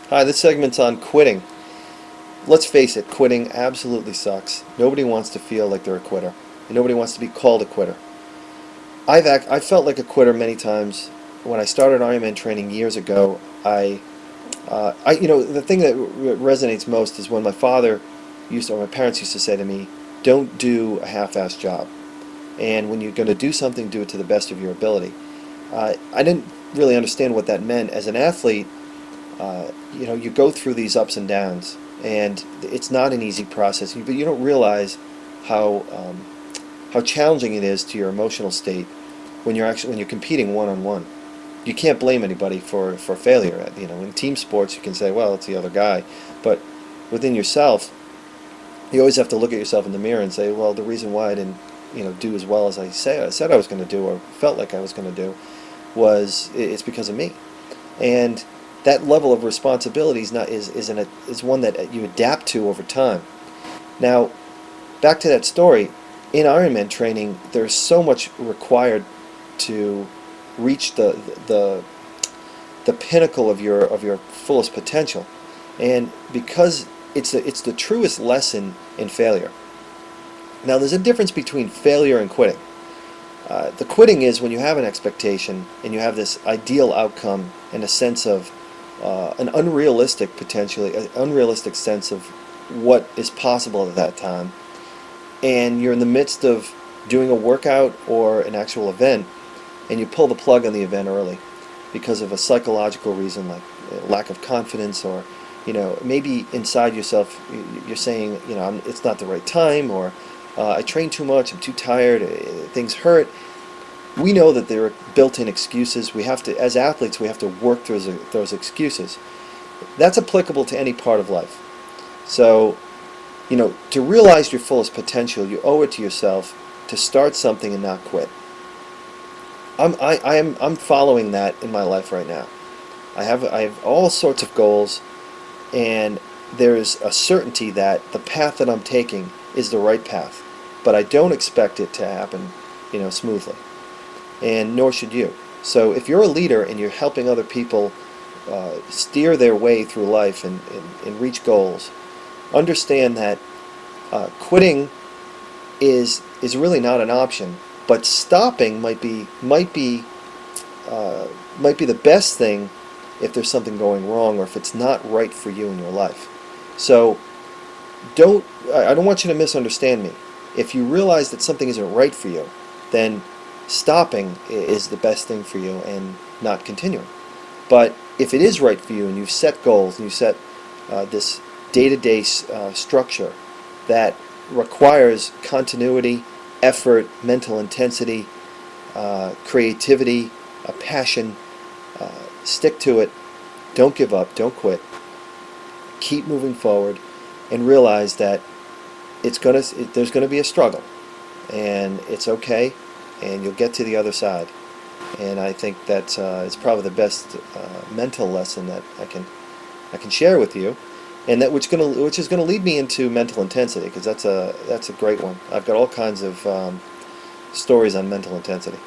Hi, this segment's on quitting. Let's face it, quitting absolutely sucks. Nobody wants to feel like they're a quitter, and nobody wants to be called a quitter. I felt like a quitter many times. When I started Ironman training years ago, the thing that resonates most is when my parents used to say to me, "Don't do a half-assed job, and when you're going to do something, do it to the best of your ability." I didn't really understand what that meant. As an athlete, you go through these ups and downs, and it's not an easy process. But you don't realize how how challenging it is to your emotional state when you're competing one on one. You can't blame anybody for failure. In team sports, you can say, well, it's the other guy, but within yourself, you always have to look at yourself in the mirror and say, well, the reason why I didn't do as well as I said I was going to do, or felt like I was going to do, was it's because of me. And that level of responsibility is one that you adapt to over time. Now, back to that story. In Ironman training, there's so much required to reach the pinnacle of your fullest potential, and because it's the truest lesson in failure. Now, there's a difference between failure and quitting. The quitting is when you have an expectation and you have this ideal outcome and a sense of potentially an unrealistic sense of what is possible at that time, and you're in the midst of doing a workout or an actual event, and you pull the plug on the event early because of a psychological reason, like lack of confidence, or maybe inside yourself you're saying, it's not the right time, or I trained too much, I'm too tired, things hurt. We know that there are built-in excuses. As athletes, we have to work through those excuses. That's applicable to any part of life. So, to realize your fullest potential, you owe it to yourself to start something and not quit. I'm following that in my life right now. I have all sorts of goals, and there's a certainty that the path that I'm taking is the right path, but I don't expect it to happen, smoothly, and nor should you. So if you're a leader and you're helping other people steer their way through life and reach goals, understand that quitting is really not an option. But stopping might be the best thing if there's something going wrong, or if it's not right for you in your life. So I don't want you to misunderstand me. If you realize that something isn't right for you, then stopping is the best thing for you, and not continuing. But if it is right for you and you've set goals and you set this day-to-day structure that requires continuity, effort, mental intensity, creativity, a passion, stick to it. Don't give up. Don't quit. Keep moving forward, and realize that there's gonna be a struggle, and it's okay, and you'll get to the other side. And I think that is probably the best mental lesson that I can share with you, and which is gonna lead me into mental intensity, because that's a great one. I've got all kinds of stories on mental intensity.